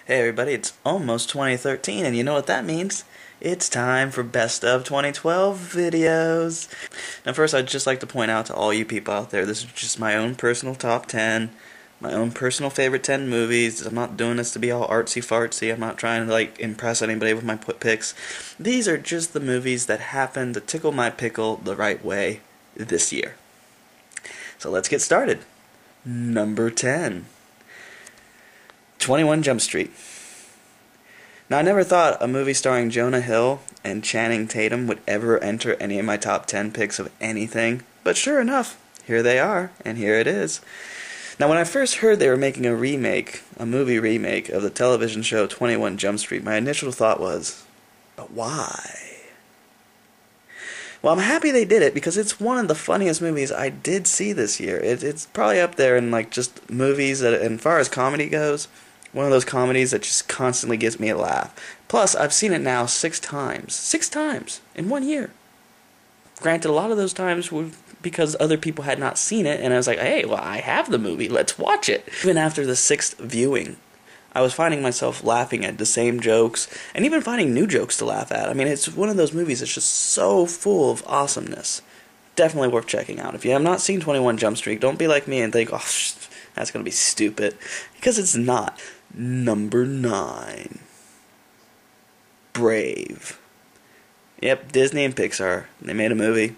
Hey everybody, it's almost 2013 and you know what that means? It's time for Best of 2012 videos. Now first I'd just like to point out to all you people out there, this is just my own personal top 10, my own personal favorite 10 movies. I'm not doing this to be all artsy fartsy, I'm not trying to impress anybody with my picks. These are just the movies that happen to tickle my pickle the right way this year. So let's get started. Number 10. 21 Jump Street. Now, I never thought a movie starring Jonah Hill and Channing Tatum would ever enter any of my top 10 picks of anything, but sure enough, here they are, and here it is. Now, when I first heard they were making a movie remake of the television show 21 Jump Street, my initial thought was, but why? Well, I'm happy they did it because it's one of the funniest movies I did see this year. It's probably up there in just movies that, as far as comedy goes, one of those comedies that just constantly gets me a laugh. Plus, I've seen it now 6 times. 6 times in 1 year. Granted, a lot of those times were because other people had not seen it, and I was like, hey, well, I have the movie, let's watch it. Even after the 6th viewing, I was finding myself laughing at the same jokes, and even finding new jokes to laugh at. I mean, it's one of those movies that's just so full of awesomeness. Definitely worth checking out. If you have not seen 21 Jump Street, don't be like me and think, oh, that's going to be stupid. Because it's not. Number 9. Brave. Yep, Disney and Pixar. They made a movie.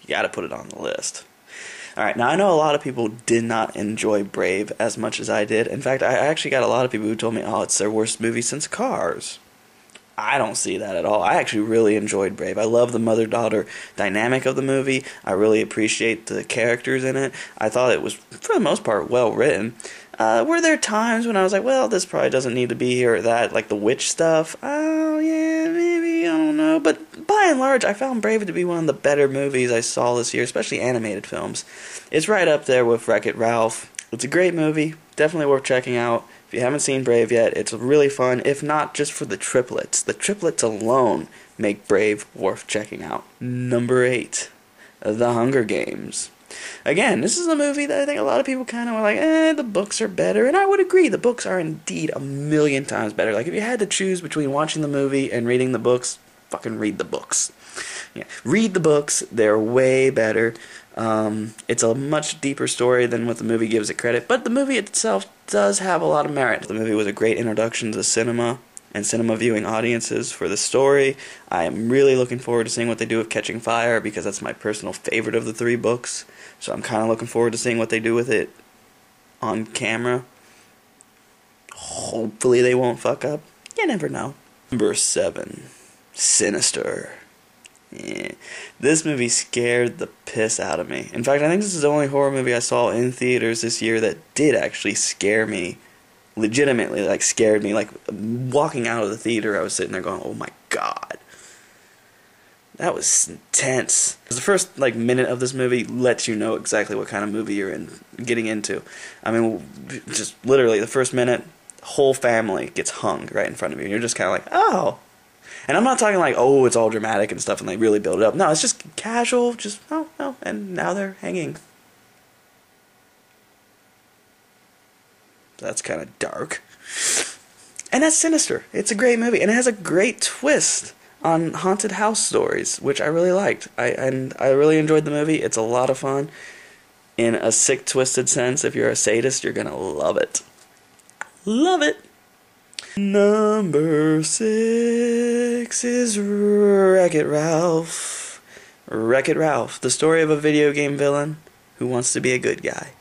You gotta put it on the list. Alright, now I know a lot of people did not enjoy Brave as much as I did. In fact, I actually got a lot of people who told me, oh, it's their worst movie since Cars. I don't see that at all. I actually really enjoyed Brave. I love the mother-daughter dynamic of the movie. I really appreciate the characters in it. I thought it was, for the most part, well written. Were there times when I was like, well, this probably doesn't need to be here or that, like the witch stuff? Oh, yeah, maybe, I don't know. But by and large, I found Brave to be one of the better movies I saw this year, especially animated films. It's right up there with Wrech-It Relph. It's a great movie, definitely worth checking out. If you haven't seen Brave yet, it's really fun, if not just for the triplets. The triplets alone make Brave worth checking out. Number 8. The Hunger Games. Again, this is a movie that I think a lot of people kind of were like, the books are better, and I would agree, the books are indeed a million times better. Like, if you had to choose between watching the movie and reading the books, fucking read the books. Yeah, read the books, they're way better. It's a much deeper story than what the movie gives it credit, but the movie itself does have a lot of merit. The movie was a great introduction to cinema and cinema viewing audiences for the story. I am really looking forward to seeing what they do with Catching Fire, because that's my personal favorite of the 3 books. So I'm kind of looking forward to seeing what they do with it on camera. Hopefully they won't fuck up. You never know. Number 7. Sinister. Yeah. This movie scared the piss out of me. In fact, I think this is the only horror movie I saw in theaters this year that did actually scare me. Legitimately, scared me. Walking out of the theater, I was sitting there going, oh my god. That was intense. The first minute of this movie lets you know exactly what kind of movie you're getting into. I mean, just literally the first minute, whole family gets hung right in front of you, and you're just kind of like, oh. And I'm not talking oh, it's all dramatic and stuff, and they really build it up. No, it's just casual, just oh, and now they're hanging. That's kind of dark. And that's Sinister. It's a great movie, and it has a great twist on haunted house stories, which I really liked. I really enjoyed the movie. It's a lot of fun. In a sick, twisted sense, if you're a sadist, you're gonna love it. Love it! Number 6 is Wrech-It Relph. Wrech-It Relph, the story of a video game villain who wants to be a good guy.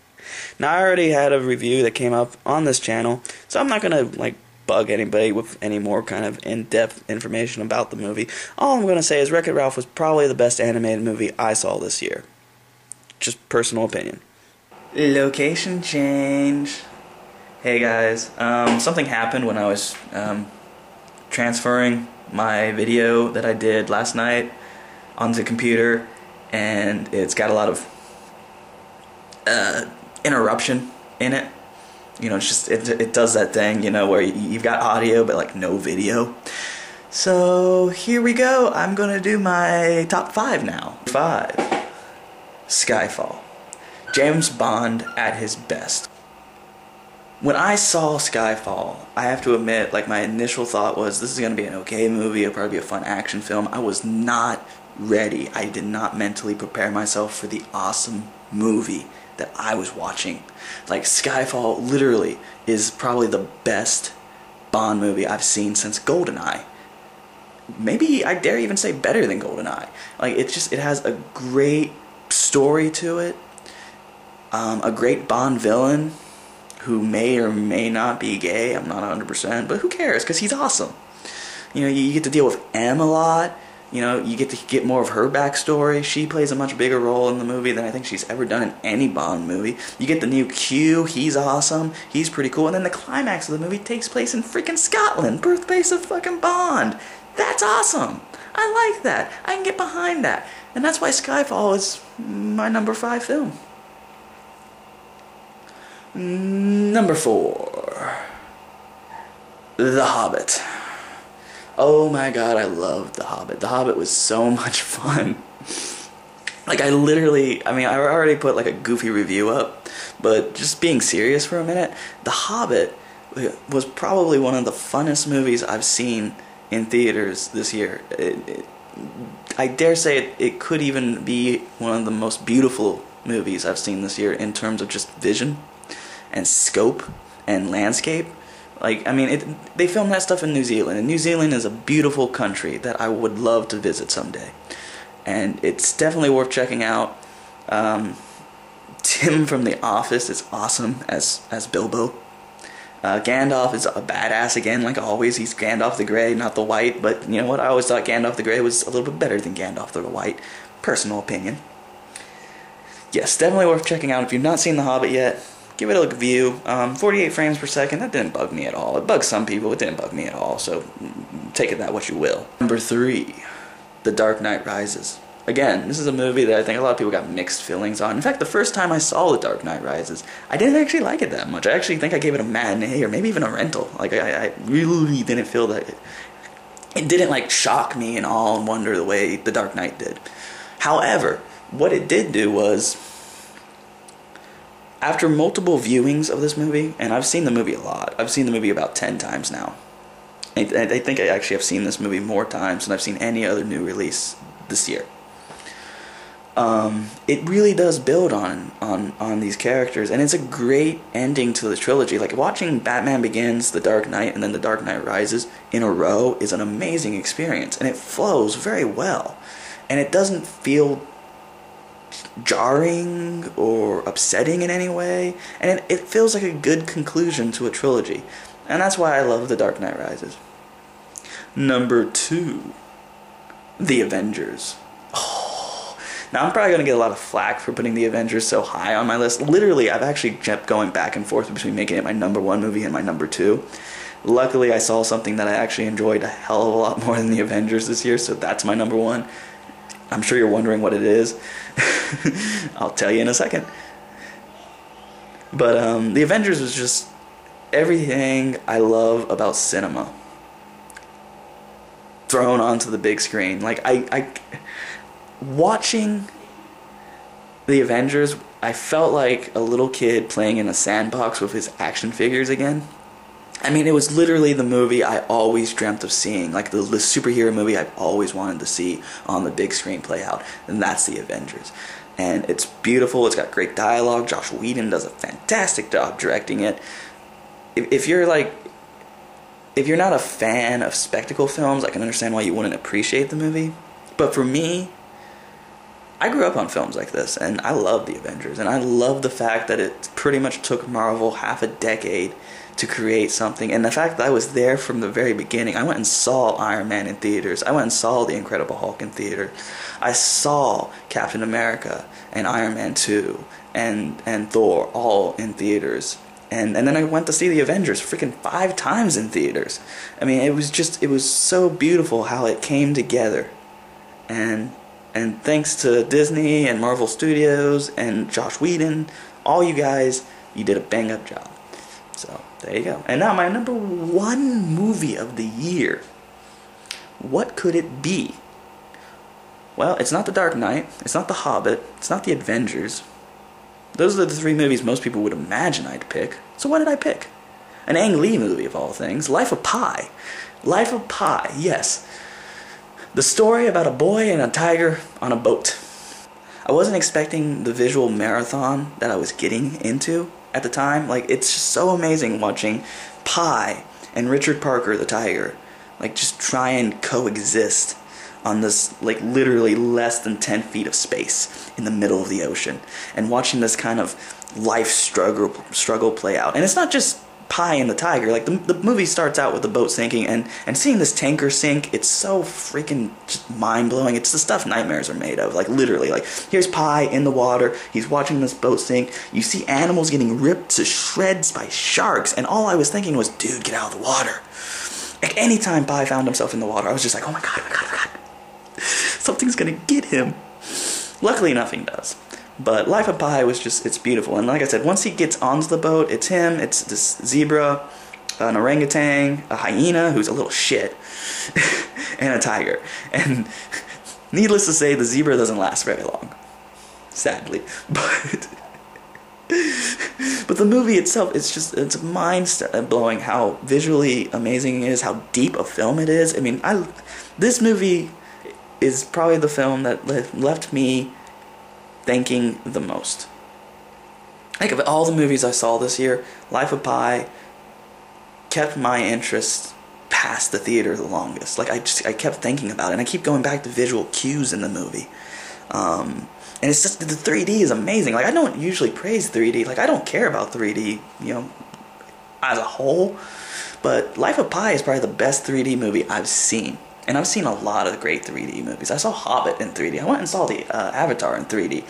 Now, I already had a review that came up on this channel, so I'm not gonna bug anybody with any more kind of in-depth information about the movie. All I'm going to say is Wrech-It Relph was probably the best animated movie I saw this year. Just personal opinion. Location change. Hey guys, something happened when I was transferring my video that I did last night onto the computer, and it's got a lot of interruption in it. You know, it's just, it does that thing, you know, where you've got audio but no video. So here we go. I'm gonna do my top 5 now. 5. Skyfall. James Bond at his best. When I saw Skyfall, I have to admit, like, my initial thought was, this is going to be an okay movie, it'll probably be a fun action film. I was not ready. I did not mentally prepare myself for the awesome movie that I was watching. Like, Skyfall literally is probably the best Bond movie I've seen since GoldenEye. Maybe, I dare even say better than GoldenEye. Like, it has a great story to it, a great Bond villain, who may or may not be gay, I'm not 100%, but who cares, because he's awesome. You know, you get to deal with M a lot, you know, you get to get more of her backstory. She plays a much bigger role in the movie than I think she's ever done in any Bond movie. You get the new Q, he's awesome, he's pretty cool, and then the climax of the movie takes place in freaking Scotland, birthplace of fucking Bond. That's awesome! I like that, I can get behind that, and that's why Skyfall is my number 5 film. Number 4, The Hobbit. Oh my god, I loved The Hobbit. The Hobbit was so much fun. Like, I already put like a goofy review up, but just being serious for a minute, The Hobbit was probably one of the funnest movies I've seen in theaters this year. I dare say it could even be one of the most beautiful movies I've seen this year in terms of just vision and scope and landscape. Like, I mean, they filmed that stuff in New Zealand, and New Zealand is a beautiful country that I would love to visit someday. And it's definitely worth checking out. Tim from The Office is awesome as Bilbo. Gandalf is a badass again, like always. He's Gandalf the Grey, not the White, but you know what? I always thought Gandalf the Grey was a little bit better than Gandalf the White. Personal opinion. Yes, definitely worth checking out. If you've not seen The Hobbit yet, give it a review. 48 frames per second, that didn't bug me at all. It bugs some people, it didn't bug me at all, so take it that what you will. Number 3, The Dark Knight Rises. Again, this is a movie that I think a lot of people got mixed feelings on. In fact, the first time I saw The Dark Knight Rises, I didn't actually like it that much. I actually think I gave it a matinee, or maybe even a rental. Like, I really didn't feel that it didn't, like, shock me in awe and wonder the way The Dark Knight did. However, what it did do was, after multiple viewings of this movie, and I've seen the movie a lot. I've seen the movie about 10 times now. I think I actually have seen this movie more times than I've seen any other new release this year. It really does build on these characters, and it's a great ending to the trilogy. Like, watching Batman Begins, The Dark Knight, and then The Dark Knight Rises in a row is an amazing experience, and it flows very well. And it doesn't feel jarring or upsetting in any way, and it feels like a good conclusion to a trilogy, and that's why I love The Dark Knight Rises. Number 2, The Avengers. Now, I'm probably going to get a lot of flack for putting The Avengers so high on my list. Literally, I've actually kept going back and forth between making it my number 1 movie and my number 2. Luckily, I saw something that I actually enjoyed a hell of a lot more than The Avengers this year, so that's my number 1. I'm sure you're wondering what it is. I'll tell you in a second. But The Avengers was just everything I love about cinema thrown onto the big screen. Like, I watching The Avengers, I felt like a little kid playing in a sandbox with his action figures again. I mean, it was literally the movie I always dreamt of seeing, like the superhero movie I've always wanted to see on the big screen play out, and that's The Avengers. And it's beautiful, it's got great dialogue, Josh Whedon does a fantastic job directing it. If you're not a fan of spectacle films, I can understand why you wouldn't appreciate the movie. But for me, I grew up on films like this, and I love The Avengers, and I love the fact that it pretty much took Marvel half a decade to create something, and the fact that I was there from the very beginning. I went and saw Iron Man in theaters, I went and saw The Incredible Hulk in theater, I saw Captain America and Iron Man 2 and Thor all in theaters, and then I went to see The Avengers freaking 5 times in theaters. I mean, it was so beautiful how it came together, and thanks to Disney and Marvel Studios and Josh Whedon, all you guys, you did a bang-up job. So, there you go. And now my number 1 movie of the year. What could it be? Well, it's not The Dark Knight, it's not The Hobbit, it's not The Avengers. Those are the 3 movies most people would imagine I'd pick. So what did I pick? An Ang Lee movie of all things. Life of Pi. Life of Pi, yes. The story about a boy and a tiger on a boat. I wasn't expecting the visual marathon that I was getting into at the time. Like, it's just so amazing watching Pi and Richard Parker the tiger, like, just try and coexist on this, like, literally less than 10 feet of space in the middle of the ocean, and watching this kind of life struggle play out. And it's not just Pi and the tiger. Like, the movie starts out with the boat sinking, and seeing this tanker sink, it's so freaking just mind-blowing. It's the stuff nightmares are made of. Like, literally, like, here's Pi in the water, he's watching this boat sink, you see animals getting ripped to shreds by sharks, and all I was thinking was, dude, get out of the water. Like, anytime Pi found himself in the water, I was just like, oh my god, something's gonna get him. Luckily, nothing does. But Life of Pi was just, it's beautiful. And like I said, once he gets onto the boat, it's him, it's this zebra, an orangutan, a hyena who's a little shit, and a tiger. And needless to say, the zebra doesn't last very long, sadly. But the movie itself, it's mind-blowing how visually amazing it is, how deep a film it is. I mean, this movie is probably the film that left me thinking the most. Like, of all the movies I saw this year, Life of Pi kept my interest past the theater the longest. Like, I kept thinking about it, and I keep going back to visual cues in the movie. And it's just, the 3D is amazing. Like, I don't usually praise 3D. Like, I don't care about 3D, you know, as a whole. But Life of Pi is probably the best 3D movie I've seen. And I've seen a lot of great 3D movies. I saw Hobbit in 3D. I went and saw the Avatar in 3D.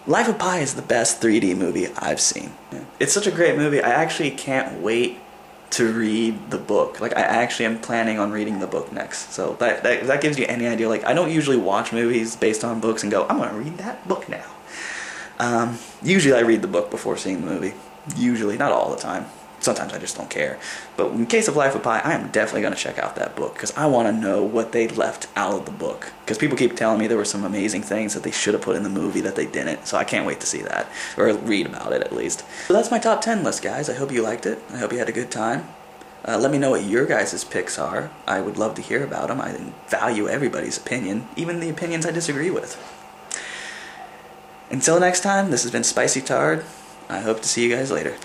Life of Pi is the best 3D movie I've seen. It's such a great movie. I actually can't wait to read the book. Like, I actually am planning on reading the book next. So that gives you any idea. Like, I don't usually watch movies based on books and go, I'm going to read that book now. Usually I read the book before seeing the movie. Usually, not all the time. Sometimes I just don't care. But in case of Life of Pi, I am definitely going to check out that book, because I want to know what they left out of the book. Because people keep telling me there were some amazing things that they should have put in the movie that they didn't. So I can't wait to see that, or read about it at least. So that's my top 10 list, guys. I hope you liked it. I hope you had a good time. Let me know what your guys' picks are. I would love to hear about them. I value everybody's opinion, even the opinions I disagree with. Until next time, this has been Spicy Tard. I hope to see you guys later.